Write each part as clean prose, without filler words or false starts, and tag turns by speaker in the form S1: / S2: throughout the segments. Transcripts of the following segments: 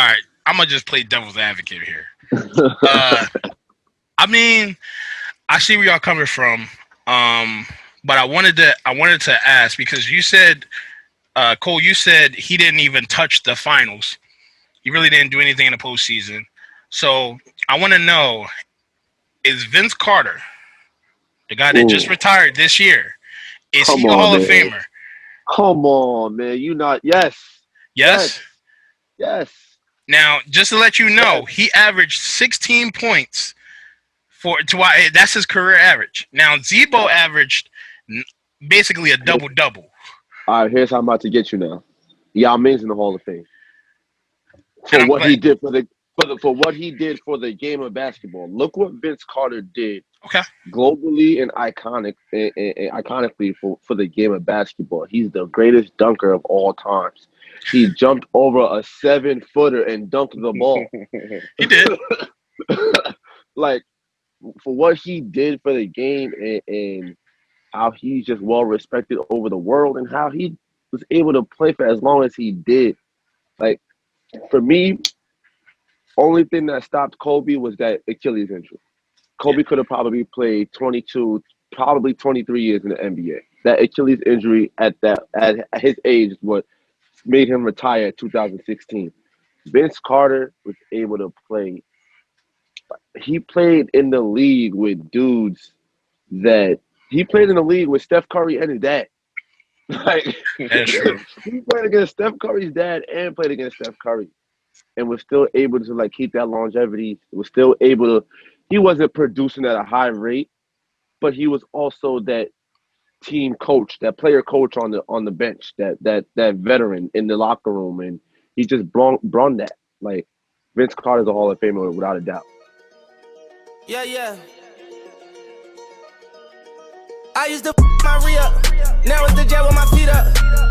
S1: right, I'm gonna just play devil's advocate here. Uh, I mean, I see where y'all coming from. But I wanted to ask because you said, Cole, you said he didn't even touch the finals. He really didn't do anything in the postseason. So I want to know: is Vince Carter, the guy that just
S2: Ooh,
S1: retired this year, is he
S2: come
S1: a
S2: on,
S1: Hall of
S2: man.
S1: Famer?
S2: Come on, man. You not yes. Yes.
S1: Yes.
S2: Yes.
S1: Now, just to let you know,
S2: Yes.
S1: he averaged 16 points that's his career average. Now, Zebo
S2: Yes.
S1: averaged basically a
S2: Here-
S1: double double.
S2: All right, here's how I'm about to get you now. Yao Ming's in the Hall of Fame
S1: And
S2: for
S1: I'm
S2: what
S1: glad.
S2: he did for what he did for the game of basketball. Look what Vince Carter did
S1: Okay.
S2: globally and iconically for the game of basketball. He's the greatest dunker of all times. He jumped over a 7-footer and dunked the ball.
S1: He did.
S2: Like for what he did for the game and how he's just well respected over the world and how he was able to play for as long as he did. Like for me, only thing that stopped Kobe was that Achilles injury.
S1: Yeah.
S2: Kobe could have probably played 22, probably 23 years in the NBA. That Achilles injury at his age is what made him retire in 2016. Vince Carter was able to play. He played in the league with dudes that he played in the league with Steph Curry and his dad. Like
S1: That's true.
S2: he played against Steph Curry's dad and played against Steph Curry and was still able to like keep that longevity. Was still able to. He wasn't producing at a high rate, but he was also that team coach, that player coach on the bench, that veteran in the locker room, and he just brought that. Like Vince Carter's a Hall of Famer without a doubt.
S3: Yeah, yeah. I used to my re-up. Now it's the jet with my feet up.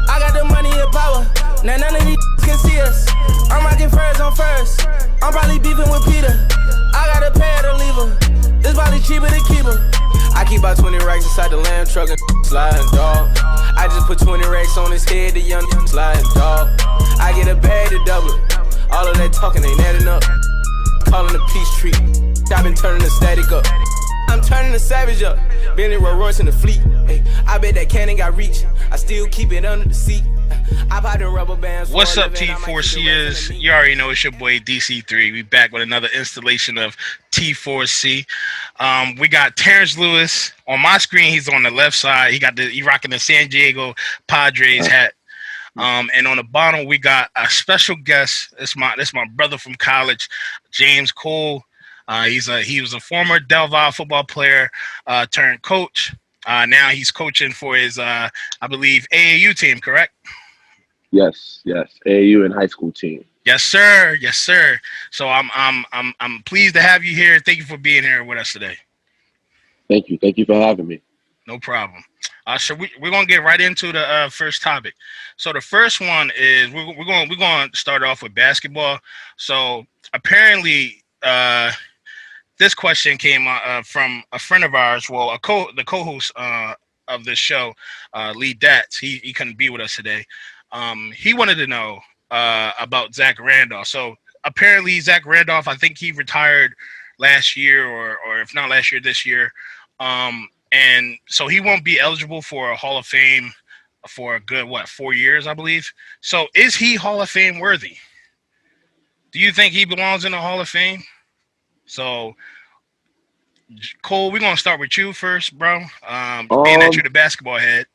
S3: I got the money and power. Now none of these can see us. I'm rocking furs on first. I'm probably beefing with Peter. I got a pair to leave her. It's probably cheaper to keep her. I keep about 20 racks inside the lamb truck and sliding dog. I just put 20 racks on his head, the young sliding dog. I get a bag to double it. All of that talking ain't adding up. Calling the peace treat. I been turning the static up. I'm turning the savage up. Bentley Rolls Royce in the fleet. Hey, I bet that cannon got reach. I still keep it under the seat. I bought the rubber bands.
S1: What's up, T4Cers? You already know it's your boy DC3. We back with another installation of T4C. We got Terrence Lewis on my screen. He's on the left side. He rocking the San Diego Padres hat. And on the bottom we got a special guest. It's my brother from college, James Cole. He was a former Del Valle football player turned coach. Now he's coaching for his I believe AAU team, correct?
S2: Yes, yes. AAU and high school team.
S1: Yes, sir. Yes, sir. So I'm pleased to have you here. Thank you for being here with us today.
S2: Thank you. Thank you for having me.
S1: No problem. So we're gonna get right into the first topic. So the first one is we're going to start off with basketball. So apparently, this question came from a friend of ours. Well, the co-host of this show, Lee Datz. He couldn't be with us today. He wanted to know about Zach Randolph. So apparently, Zach Randolph, I think he retired last year, or if not last year, this year. And so he won't be eligible for a Hall of Fame for a good 4 years, I believe. So is he Hall of Fame worthy? Do you think he belongs in the Hall of Fame? So Cole, we're gonna start with you first, bro. Being that you're
S2: Um,
S1: the basketball head.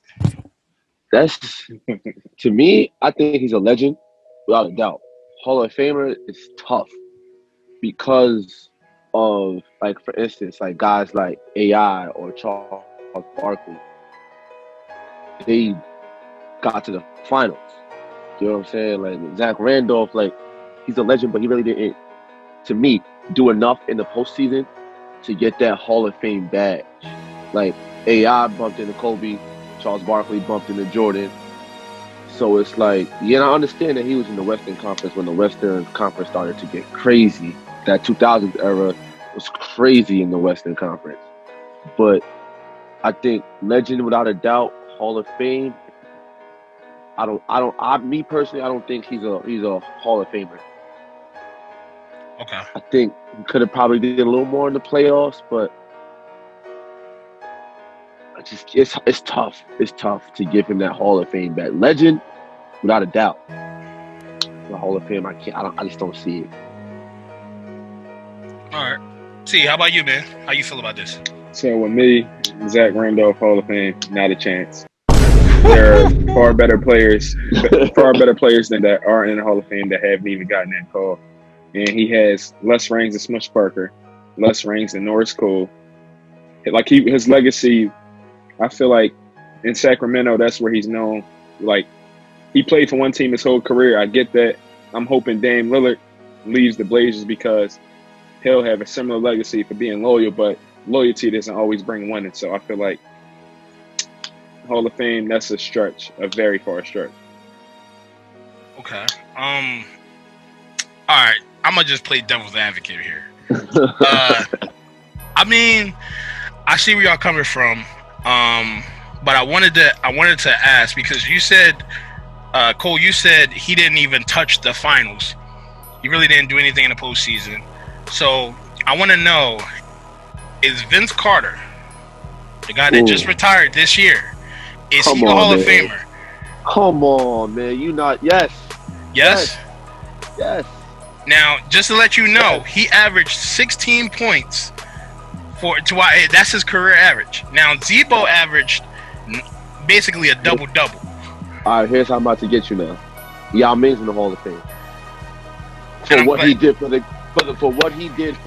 S2: that's to me. I think he's a legend without a doubt. Hall of Famer is tough because of like for instance, like guys like AI or Charles Barkley. They got to the finals. You know what I'm saying? Like Zach Randolph, like he's a legend, but he really didn't, to me, do enough in the postseason to get that Hall of Fame badge. Like AI bumped into Kobe, Charles Barkley bumped into Jordan. So it's like, yeah, I understand that he was in the Western Conference when the Western Conference started to get crazy. That 2000s era was crazy in the Western Conference. But I think legend without a doubt, Hall of Fame. Me personally, I don't think he's a Hall of Famer.
S1: Okay.
S2: I think he could have probably did a little more in the playoffs, but it's tough. It's tough to give him that Hall of Fame back. Legend, without a doubt. The Hall of Fame, I just don't see it.
S1: All right. T, how about you, man? How you feel about this?
S4: So with me, Zach Randolph Hall of Fame, not a chance. There are far better players than that are in the Hall of Fame that haven't even gotten that call. And he has less rings than Smush Parker, less rings than Norris Cole. Like his legacy, I feel like in Sacramento, that's where he's known. Like he played for one team his whole career. I get that. I'm hoping Dame Lillard leaves the Blazers because he'll have a similar legacy for being loyal, but loyalty doesn't always bring winning. So I feel like Hall of Fame, that's a stretch, a very far stretch.
S1: Okay. All right. I'm gonna just play devil's advocate here. I mean, I see where y'all coming from. But I wanted to ask because you said, Cole, you said he didn't even touch the finals. He really didn't do anything in the postseason. So I want to know, is Vince Carter, the guy that just retired this year, is he a Hall of Famer?
S2: Come on, man. Yes.
S1: Yes?
S2: Yes.
S1: Now, just to let you know, he averaged 16 points that's his career average. Now, ZBO averaged basically a double-double.
S2: All right, here's how I'm about to get you now. Yao Ming's in the Hall of Fame. For what he did for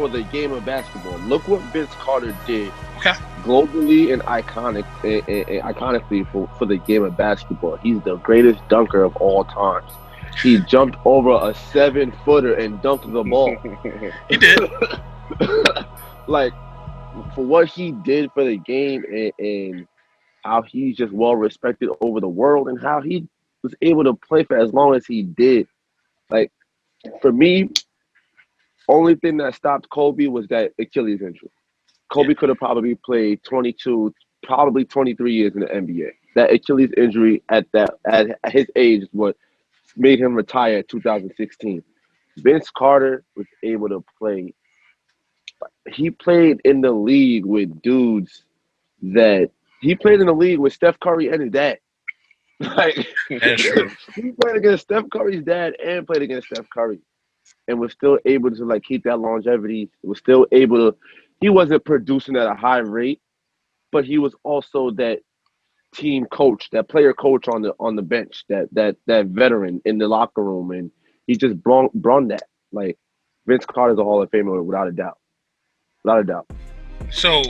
S2: the game of basketball. Look what Vince Carter did globally and iconically for the game of basketball. He's the greatest dunker of all times. He jumped over a 7-footer and dunked the ball.
S1: He did.
S2: Like, for what he did for the game and how he's just well respected over the world and how he was able to play for as long as he did. Like, for me, only thing that stopped Kobe was that Achilles injury. Kobe could have probably played 22, probably 23 years in the NBA. That Achilles injury at his age is what made him retire in 2016. Vince Carter was able to play. He played in the league with dudes he played in the league with Steph Curry and his dad. Like,
S1: that's true.
S2: He played against Steph Curry's dad and played against Steph Curry, and was still able to like keep that longevity. Was still able to. He wasn't producing at a high rate, but he was also that team coach, that player coach on the bench, that veteran in the locker room, and he just brought that. Like, Vince Carter's a Hall of Famer without a doubt. Without a doubt.
S1: So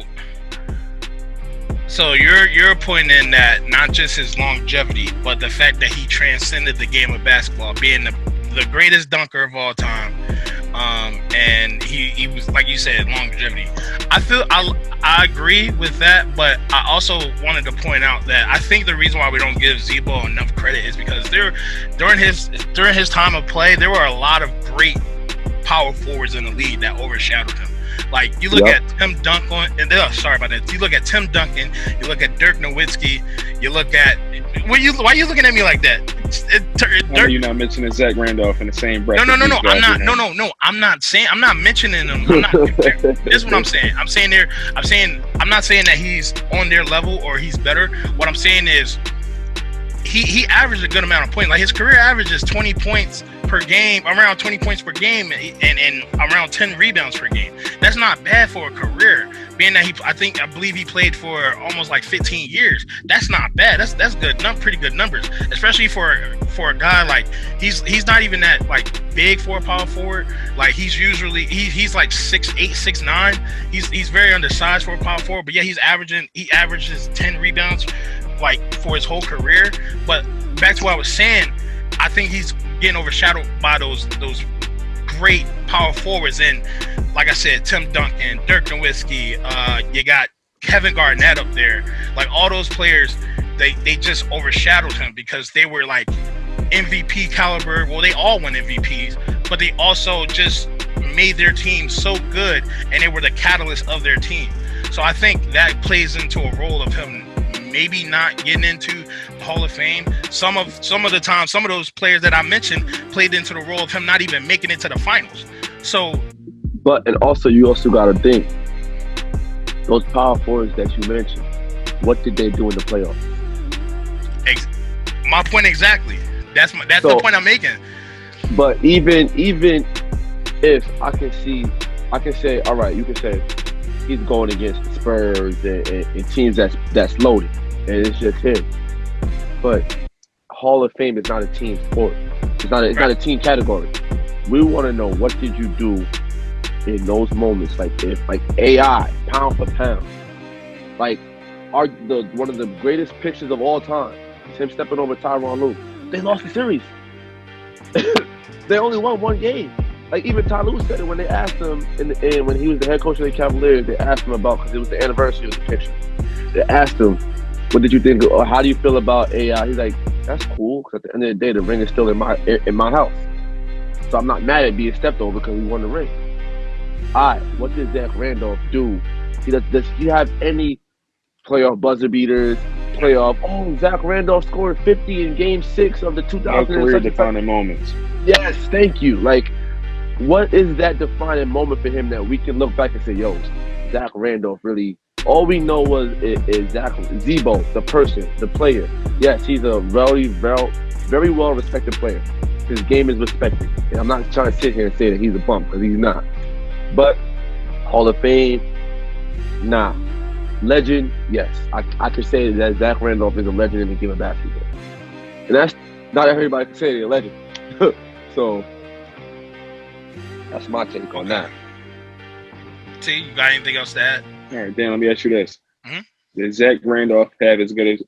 S1: you're pointing that not just his longevity, but the fact that he transcended the game of basketball, being the greatest dunker of all time, and he was, like you said, longevity. I agree with that, but I also wanted to point out that I think the reason why we don't give ZBO enough credit is because during his time of play, there were a lot of great power forwards in the league that overshadowed him. Like, you look at Tim Duncan, sorry about that. You look at Tim Duncan, you look at Dirk Nowitzki, you look at why are you looking at me like that?
S4: You're not mentioning Zach Randolph in the same breath.
S1: No. I'm not mentioning him. This is what I'm saying. I'm not saying that he's on their level or he's better. What I'm saying is he averaged a good amount of points. Like, his career average is 20 points per game, around 20 points per game, and around 10 rebounds per game. That's not bad for a career. Being that I believe he played for almost like 15 years. That's not bad. That's good. Pretty good numbers, especially for a guy like he's not even that like big for a power forward. Like, he's usually he's like 6'8", 6'9". He's very undersized for a power forward. But yeah, he averages 10 rebounds like for his whole career. But back to what I was saying, I think he's getting overshadowed by those great power forwards. And like I said, Tim Duncan, Dirk Nowitzki, you got Kevin Garnett up there. Like, all those players, they just overshadowed him because they were like MVP caliber. Well, they all won MVPs, but they also just made their team so good, and they were the catalyst of their team. So I think that plays into a role of him maybe not getting into the Hall of Fame. Some of the time, some of those players that I mentioned played into the role of him not even making it to the finals. So
S2: But and also you also got to think those power forwards that you mentioned. What did they do in the playoffs?
S1: My point exactly. That's
S2: So,
S1: the point I'm making.
S2: but even if I can say, all right, you can say he's going against the Spurs and teams that's loaded, and it's just him. But Hall of Fame is not a team sport. It's not a team category. We want to know what did you do in those moments, like AI pound for pound, like one of the greatest pictures of all time is him stepping over Tyronn Lue. They lost the series. They only won one game. Like even Ty Lue said it when they asked him in the end when he was the head coach of the Cavaliers. They asked him about because it was the anniversary of the picture. They asked him, "What did you think? Or how do you feel about AI?" He's like, "That's cool because at the end of the day, the ring is still in my house, so I'm not mad at being stepped over because we won the ring." All right, what did Zach Randolph do? Does he have any playoff buzzer beaters? Zach Randolph scored 50 in Game 6 of the 2000.
S4: No career-defining moments.
S2: Yes, thank you. Like, what is that defining moment for him that we can look back and say, yo, Zach Randolph really, all we know is Zach ZBO, the person, the player. Yes, he's a very, very, very well-respected player. His game is respected. And I'm not trying to sit here and say that he's a bum, because he's not. But Hall of Fame, nah. Legend, yes. I could say that Zach Randolph is a legend in the game of basketball. And that's not everybody can say they're a legend. So that's my take on that.
S1: T, you got anything else to add?
S4: All right, Dan, let me ask you this.
S1: Mm-hmm.
S4: Does Zach Randolph have as good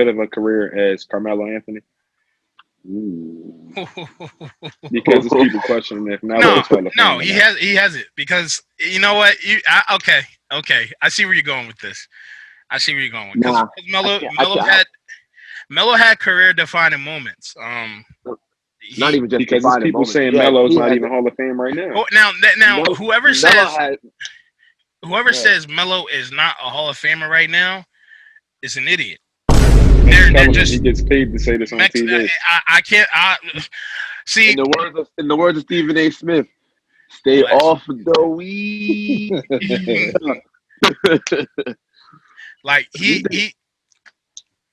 S4: of a career as Carmelo Anthony? Ooh. Because it's people questioning if Melo is Hall of
S1: No,
S4: Fame
S1: he has it because you know what? Okay. I see where you're going with this. Because Melo had career defining moments.
S2: Not even just
S4: because it's people saying Melo's not even Hall of Fame right now.
S1: Now whoever says Melo is not a Hall of Famer right now is an idiot.
S4: He gets paid to say this on TV.
S1: I can't. See,
S2: in the words of Stephen A. Smith, stay off the weed.
S1: Like he.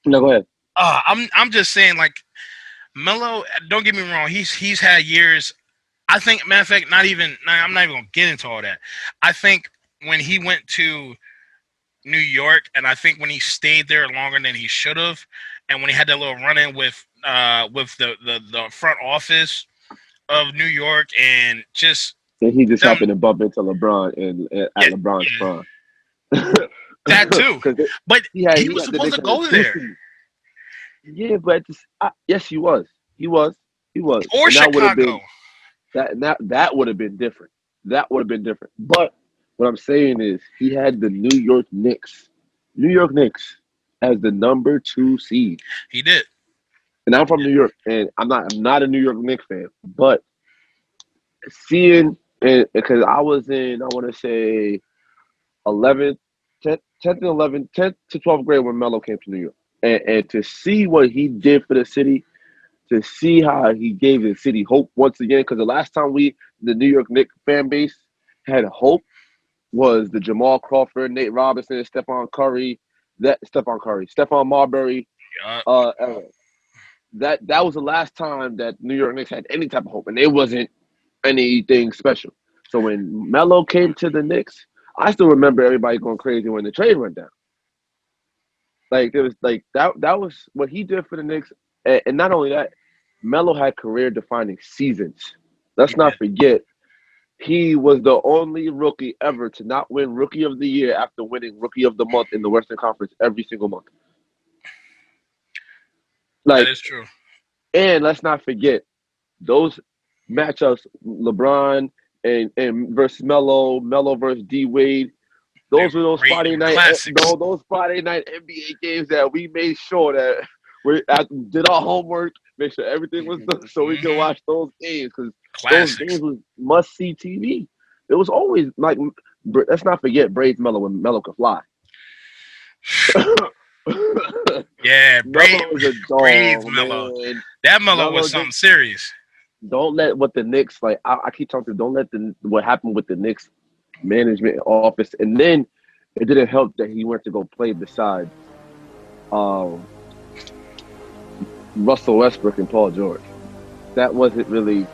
S2: No, go ahead.
S1: I'm just saying, like Melo. Don't get me wrong. He's had years. I think, matter of fact, I'm not even gonna get into all that. I think when he went to New York, and I think when he stayed there longer than he should have, and when he had that little run-in with the front office of New York, and
S2: he just happened to bump into LeBron at LeBron's prime.
S1: That too, but he was supposed to go there.
S2: Yeah, but yes, he was. Or
S1: and Chicago.
S2: That would have been different. But what I'm saying is he had the New York Knicks as the number 2 seed.
S1: He did.
S2: And I'm from New York, and I'm not a New York Knicks fan, but seeing, because I was in, I want to say 10th to 12th grade when Melo came to New York. And to see what he did for the city, to see how he gave the city hope once again, because the last time the New York Knicks fan base had hope was the Jamal Crawford, Nate Robinson, Stephon Marbury. That was the last time that New York Knicks had any type of hope, and it wasn't anything special. So when Melo came to the Knicks, I still remember everybody going crazy when the trade went down. Like it was like that was what he did for the Knicks, and not only that, Melo had career-defining seasons. Let's not forget, he was the only rookie ever to not win Rookie of the Year after winning Rookie of the Month in the Western Conference every single month. Like,
S1: that is true.
S2: And let's not forget those matchups: LeBron and versus Melo versus D Wade. Those were those Friday night NBA games that we made sure that we did our homework, make sure everything was done, so we could watch those games, because those games was must-see TV. It was always like, let's not forget Braids Melo when Melo could fly.
S1: Yeah, Braids
S2: was a dog,
S1: Melo. That Melo was something serious.
S2: don't let what the Knicks like. I keep talking. Don't let the what happened with the Knicks management office, and then it didn't help that he went to go play beside um, Russell Westbrook and Paul George. That wasn't really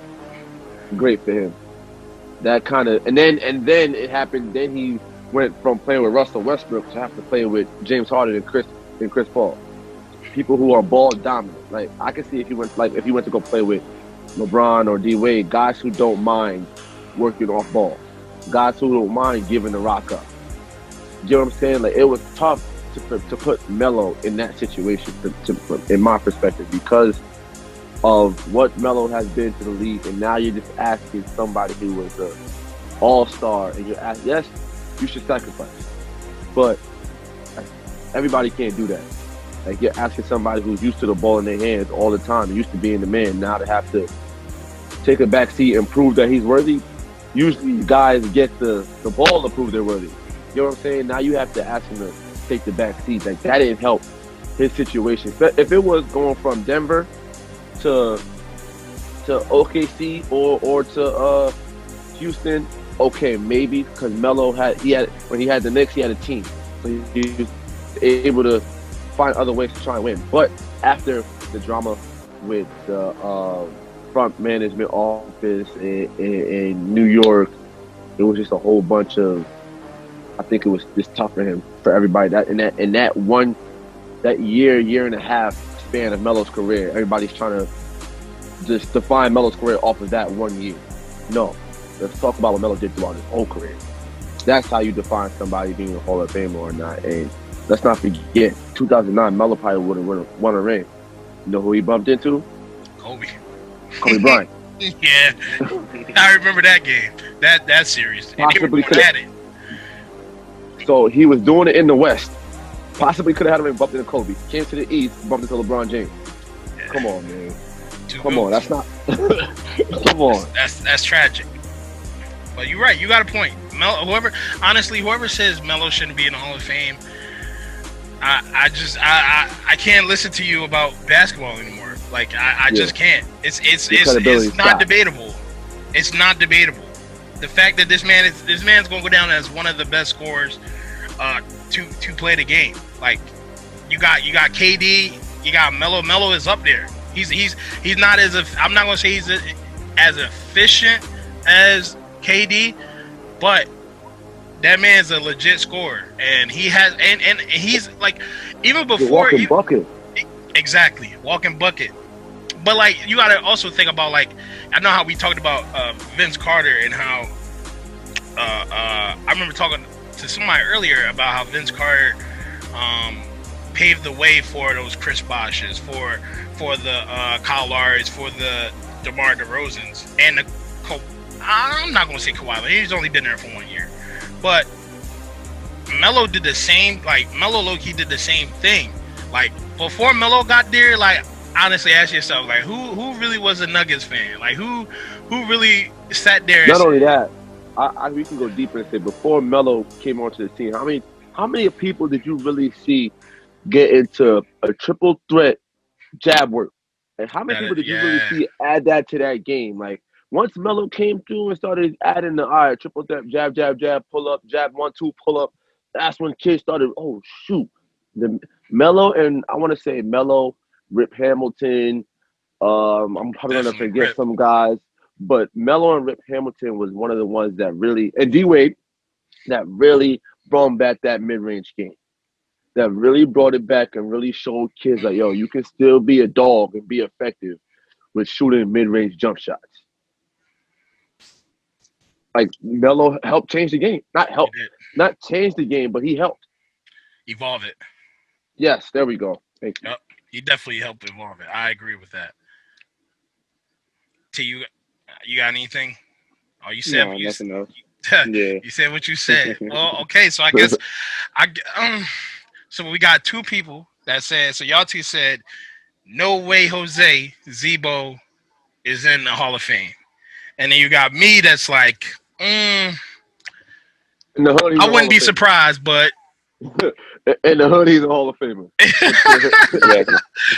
S2: great for him. That kind of and then it happened. Then he went from playing with Russell Westbrook to have to play with James Harden and Chris Paul. People who are ball dominant. Like I can see if he went to go play with LeBron or D Wade, guys who don't mind working off ball, guys who don't mind giving the rock up. You know what I'm saying? Like it was tough to put Melo in that situation, in my perspective, because of what Melo has been to the league, and now you're just asking somebody who was an all-star, and you're asking, yes, you should sacrifice, but everybody can't do that. Like you're asking somebody who's used to the ball in their hands all the time, used to being the man, now to have to take a back seat and prove that he's worthy. Usually guys get the ball to prove they're worthy. You know what I'm saying? Now you have to ask him to take the back seat. Like that didn't help his situation. If it was going from Denver to OKC or to Houston, okay, maybe, because Melo when he had the Knicks, he had a team, so he was able to find other ways to try and win. But after the drama with the front management office in New York, it was just a whole bunch of. I think it was just tough for him, for everybody. That year and a half span of Melo's career, everybody's trying to just define Melo's career off of that 1 year. No, let's talk about what Melo did throughout his whole career. That's how you define somebody being a Hall of Famer or not. And let's not forget, 2009, Melo probably would have won a ring. You know who he bumped into?
S1: Kobe
S2: Bryant.
S1: Yeah, I remember that game, that series.
S2: Possibly could have had it. So he was doing it in the West. Possibly could have had him bumped into Kobe. Came to the East, bumped into LeBron James. Yeah. Come on, man. Come on, that's not. Come on.
S1: That's tragic. But you're right. You got a point. Whoever says Melo shouldn't be in the Hall of Fame, I can't listen to you about basketball anymore. Like I just can't. It's not debatable. It's not debatable. The fact that this man's gonna go down as one of the best scorers to play the game. Like you got KD, you got Melo. Melo is up there. He's not I'm not gonna say he's as efficient as KD, but that man's a legit scorer, and he has and he's like even before
S2: walking bucket.
S1: Exactly, walking bucket. But like you gotta also think about, like, I know how we talked about Vince Carter and how I remember talking to somebody earlier about how Vince Carter paved the way for those Chris Boshes, for the Kyle Lowrys, for the DeMar DeRozans, and I'm not gonna say Kawhi, but he's only been there for 1 year. But Melo did the same. Like Melo low-key did the same thing. Like before Melo got there, like honestly, ask yourself, like who really was a Nuggets fan? Like who really sat there?
S2: Not only that, we can go deeper and say before Melo came onto the team, how many people did you really see get into a triple threat jab work? And how many people did you really see add that to that game? Like once Melo came through and started adding the triple threat jab, pull up, jab 1-2, pull up, that's when kids started, oh shoot. The Melo, and I want to say Melo, Rip Hamilton, I'm probably gonna forget some guys, but Melo and Rip Hamilton was one of the ones that really, and D Wade, that really brought back that mid-range game. That really brought it back and really showed kids like, yo, you can still be a dog and be effective with shooting mid-range jump shots. Like Melo helped change the game. Not change the game, but he helped
S1: evolve it.
S2: Yes, there we go. Thank you.
S1: Yep. He definitely helped evolve it. I agree with that. T, you got anything? Oh, you said
S4: no, nothing else.
S1: Yeah. You said what you said. Well, okay, so I guess so we got two people that said, so y'all two said, no way Jose ZBO is in the Hall of Fame. And then you got me that's like, I wouldn't be surprised, but
S2: In the hood, he's a Hall of Famer.
S4: Exactly.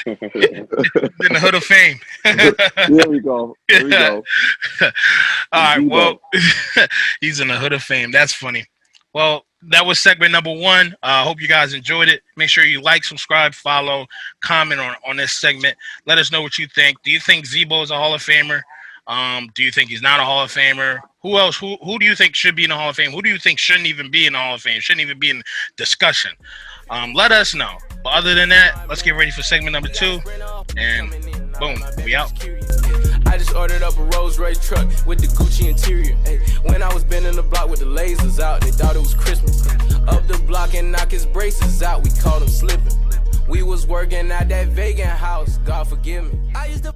S1: In the hood of fame.
S2: There we go. There we go.
S1: All right.
S2: ZBO.
S1: Well, he's in the hood of fame. That's funny. Well, that was segment number 1. I hope you guys enjoyed it. Make sure you like, subscribe, follow, comment on this segment. Let us know what you think. Do you think ZBO is a Hall of Famer? Do you think he's not a Hall of Famer? Who else? Who do you think should be in the Hall of Fame? Who do you think shouldn't even be in the Hall of Fame? Shouldn't even be in discussion? Let us know. But other than that, let's get ready for segment number 2. And boom, we out.
S3: I just ordered up a Rolls Royce truck with the Gucci interior. Ay, when I was bending the block with the lasers out, they thought it was Christmas. Up the block and knock his braces out, we called him slipping. We was working at that vegan house, God forgive me. I used to